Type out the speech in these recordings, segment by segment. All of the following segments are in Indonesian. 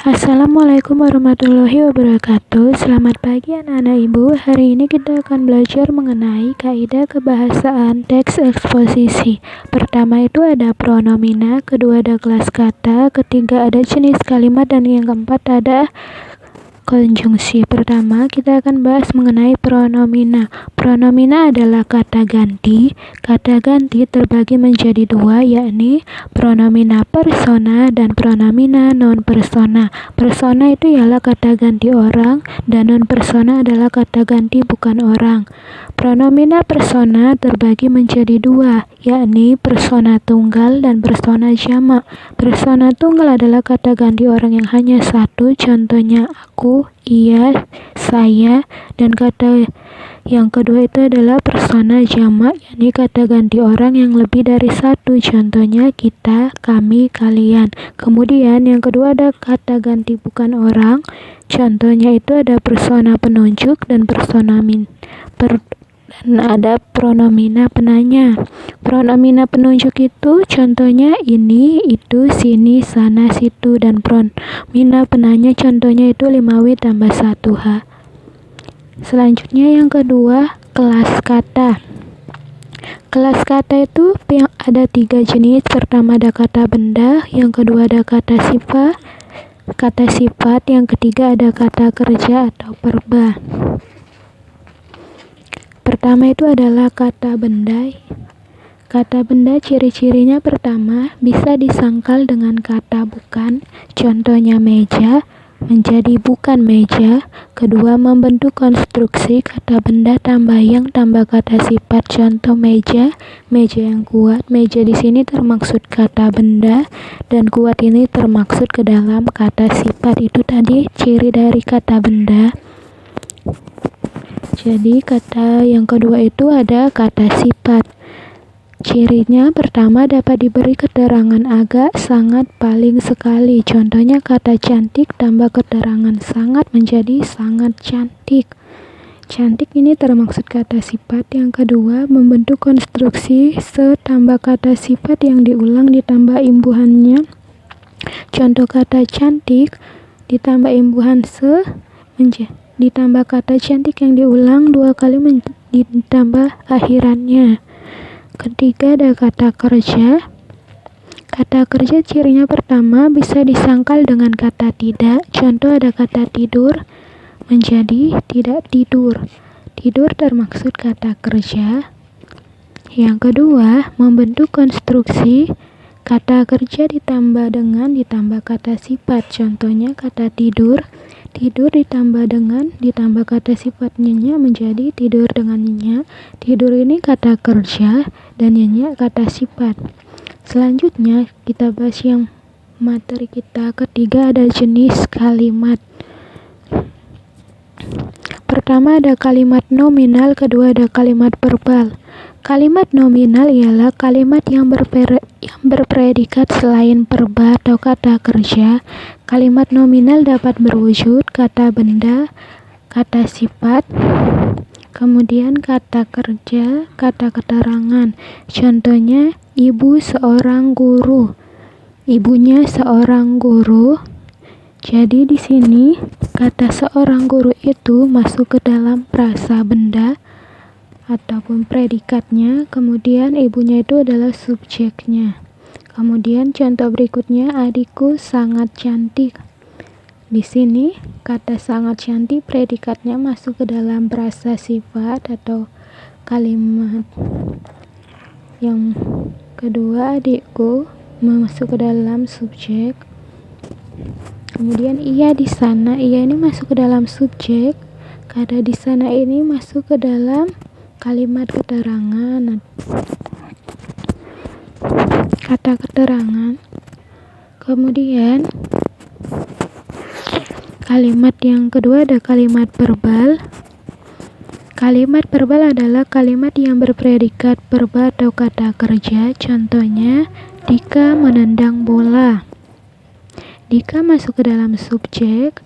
Assalamualaikum warahmatullahi wabarakatuh. Selamat pagi anak-anak ibu. Hari ini kita akan belajar mengenai kaidah kebahasaan teks eksposisi. Pertama itu ada pronomina, kedua ada kelas kata, ketiga ada jenis kalimat, dan yang keempat ada konjungsi. Pertama, kita akan bahas mengenai pronomina. Pronomina adalah kata ganti. Kata ganti terbagi menjadi dua, yakni pronomina persona dan pronomina non persona. Persona itu ialah kata ganti orang, dan non persona adalah kata ganti bukan orang. Pronomina persona terbagi menjadi dua, yakni persona tunggal dan persona jamak. Persona tunggal adalah kata ganti orang yang hanya satu, contohnya aku, ia, saya, dan kata yang kedua itu adalah persona jamak, yakni kata ganti orang yang lebih dari satu, contohnya kita, kami, kalian. Kemudian yang kedua ada kata ganti bukan orang, contohnya itu ada persona penunjuk dan dan ada pronomina penanya. Pronomina penunjuk itu contohnya ini, itu, sini, sana, situ, dan pronomina penanya contohnya itu 5W tambah 1H. Selanjutnya yang kedua, kelas kata. Kelas kata itu ada 3 jenis. Pertama ada kata benda, yang kedua ada kata sifat, yang ketiga ada kata kerja atau verba. Pertama itu adalah kata benda. Kata benda ciri-cirinya pertama bisa disangkal dengan kata bukan, contohnya meja menjadi bukan meja. Kedua, membentuk konstruksi kata benda tambah yang tambah kata sifat, contoh meja yang kuat. Meja di sini termaksud kata benda dan kuat ini termaksud ke dalam kata sifat. Itu tadi ciri dari kata benda. Jadi kata yang kedua itu ada kata sifat. Cirinya pertama dapat diberi keterangan agak, sangat, paling, sekali. Contohnya kata cantik tambah keterangan sangat menjadi sangat cantik. Cantik ini termaksud kata sifat. Yang kedua, membentuk konstruksi tambah kata sifat yang diulang ditambah imbuhannya. Contoh kata cantik ditambah imbuhan ditambah kata cantik yang diulang 2 kali ditambah akhirannya. Ketiga ada kata kerja. Kata kerja cirinya pertama bisa disangkal dengan kata tidak. Contoh ada kata tidur menjadi tidak tidur. Tidur termaksud kata kerja. Yang kedua, membentuk konstruksi kata kerja ditambah kata sifat. Contohnya kata tidur ditambah ditambah kata sifatnya menjadi tidur dengan nyenyak. Tidur ini kata kerja dan nyenyak kata sifat. Selanjutnya kita bahas yang materi kita ketiga, ada jenis kalimat. Pertama ada kalimat nominal, kedua ada kalimat verbal. Kalimat nominal ialah kalimat yang berpredikat selain verba atau kata kerja. Kalimat nominal dapat berwujud kata benda, kata sifat, kemudian kata kerja, kata keterangan. Contohnya ibu seorang guru, ibunya seorang guru. Jadi di sini kata seorang guru itu masuk ke dalam frasa benda ataupun predikatnya, kemudian ibunya itu adalah subjeknya. Kemudian contoh berikutnya, adikku sangat cantik. Di sini kata sangat cantik predikatnya masuk ke dalam frasa sifat atau kalimat. Yang kedua, adikku masuk ke dalam subjek. Kemudian ia di sana, ia ini masuk ke dalam subjek. Kata di sana ini masuk ke dalam kalimat keterangan, kata keterangan. Kemudian kalimat yang kedua ada kalimat verbal. Kalimat verbal adalah kalimat yang berpredikat verba atau kata kerja. Contohnya Dika menendang bola. Dika masuk ke dalam subjek,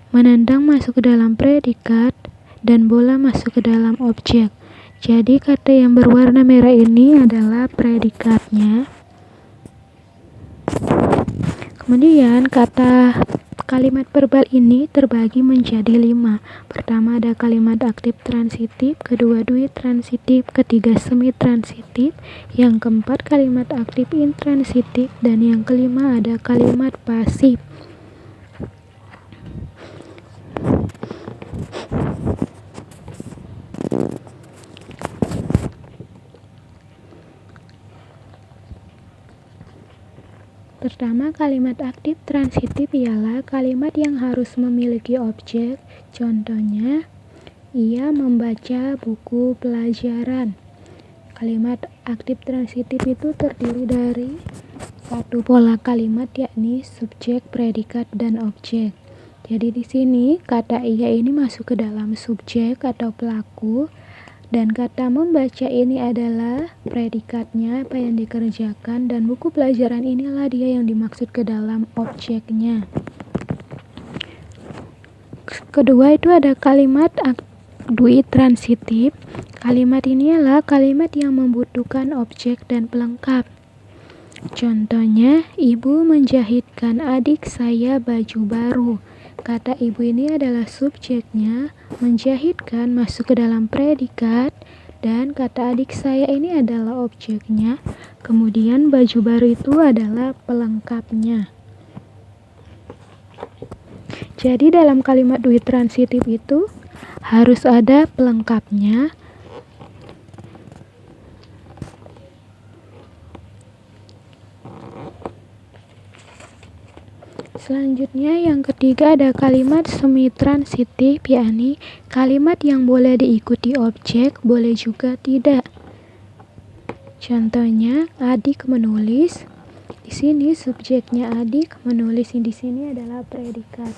menendang masuk ke dalam predikat, dan bola masuk ke dalam objek. Jadi kata yang berwarna merah ini adalah predikatnya. Kemudian kata Kalimat verbal ini terbagi menjadi 5. Pertama ada kalimat aktif transitif, kedua dui transitif, ketiga semi transitif, yang keempat kalimat aktif intransitif, dan yang kelima ada kalimat pasif. Pertama, kalimat aktif transitif ialah kalimat yang harus memiliki objek. Contohnya, ia membaca buku pelajaran. Kalimat aktif transitif itu terdiri dari satu pola kalimat, yakni subjek, predikat, dan objek. Jadi di sini kata ia ini masuk ke dalam subjek atau pelaku, dan kata membaca ini adalah predikatnya, apa yang dikerjakan, dan buku pelajaran inilah dia yang dimaksud ke dalam objeknya. Kedua itu ada kalimat dui transitif. Kalimat ini adalah kalimat yang membutuhkan objek dan pelengkap. Contohnya, ibu menjahitkan adik saya baju baru. Kata ibu ini adalah subjeknya, menjahitkan masuk ke dalam predikat, dan kata adik saya ini adalah objeknya. Kemudian baju baru itu adalah pelengkapnya. Jadi dalam kalimat dui transitif itu harus ada pelengkapnya. Selanjutnya yang ketiga ada kalimat semi transitif, yakni kalimat yang boleh diikuti objek, boleh juga tidak. Contohnya, adik menulis. Di sini subjeknya adik, menulis di sini adalah predikat.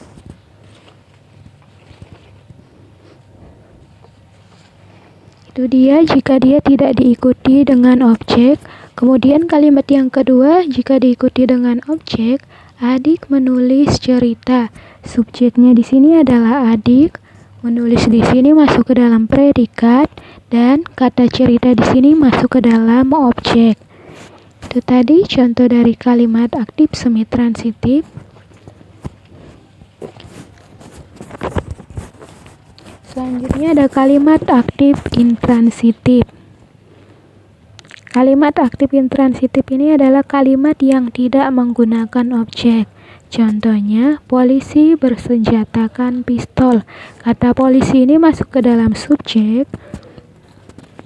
Itu dia jika dia tidak diikuti dengan objek. Kemudian kalimat yang kedua, jika diikuti dengan objek, adik menulis cerita. Subjeknya di sini adalah adik, menulis di sini masuk ke dalam predikat, dan kata cerita di sini masuk ke dalam objek. Itu tadi contoh dari kalimat aktif semi transitif. Selanjutnya ada kalimat aktif intransitif. Kalimat aktif intransitif ini adalah kalimat yang tidak menggunakan objek. Contohnya, polisi bersenjatakan pistol. Kata polisi ini masuk ke dalam subjek,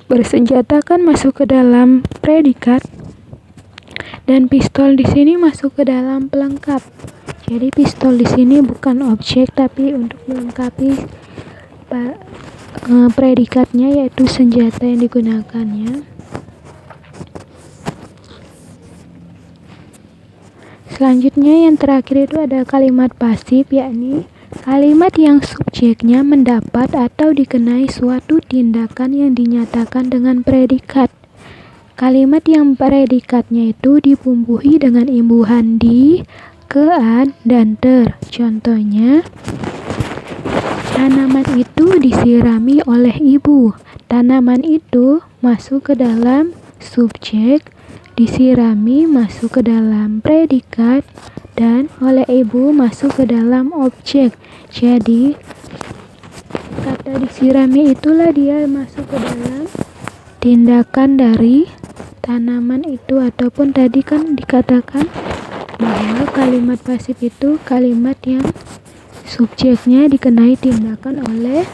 bersenjatakan masuk ke dalam predikat, dan pistol di sini masuk ke dalam pelengkap. Jadi pistol di sini bukan objek, tapi untuk melengkapi predikatnya, yaitu senjata yang digunakannya. Selanjutnya yang terakhir itu ada kalimat pasif, yakni kalimat yang subjeknya mendapat atau dikenai suatu tindakan yang dinyatakan dengan predikat. Kalimat yang predikatnya itu dibumbuhi dengan imbuhan di, ke, an, dan ter. Contohnya, tanaman itu disirami oleh ibu. Tanaman itu masuk ke dalam subjek, disirami masuk ke dalam predikat, dan oleh ibu masuk ke dalam objek. Jadi kata disirami itulah dia masuk ke dalam tindakan dari tanaman itu, ataupun tadi kan dikatakan bahwa kalimat pasif itu kalimat yang subjeknya dikenai tindakan oleh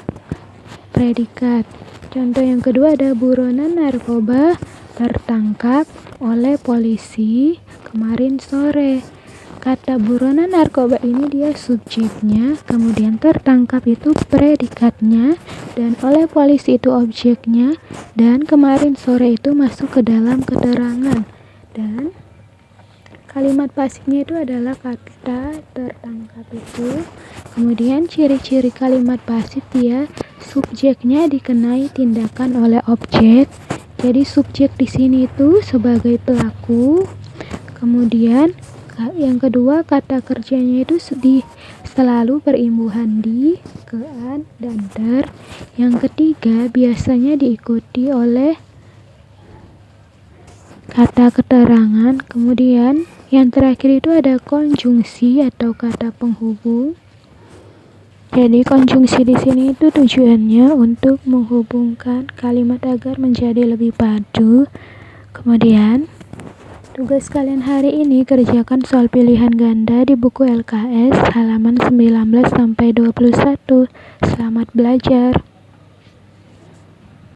predikat. Contoh yang kedua ada buronan narkoba tertangkap oleh polisi kemarin sore. Kata buronan narkoba ini dia subjeknya, kemudian tertangkap itu predikatnya, dan oleh polisi itu objeknya, dan kemarin sore itu masuk ke dalam keterangan. Dan kalimat pasifnya itu adalah kata tertangkap itu. Kemudian ciri-ciri kalimat pasif dia subjeknya dikenai tindakan oleh objek. Jadi subjek di sini itu sebagai pelaku. Kemudian yang kedua kata kerjanya itu selalu berimbuhan di, ke, an, dan ter. Yang ketiga biasanya diikuti oleh kata keterangan. Kemudian Yang terakhir itu ada konjungsi atau kata penghubung. Jadi konjungsi di sini itu tujuannya untuk menghubungkan kalimat agar menjadi lebih padu. Kemudian tugas kalian hari ini kerjakan soal pilihan ganda di buku LKS halaman 19 sampai 21. Selamat belajar.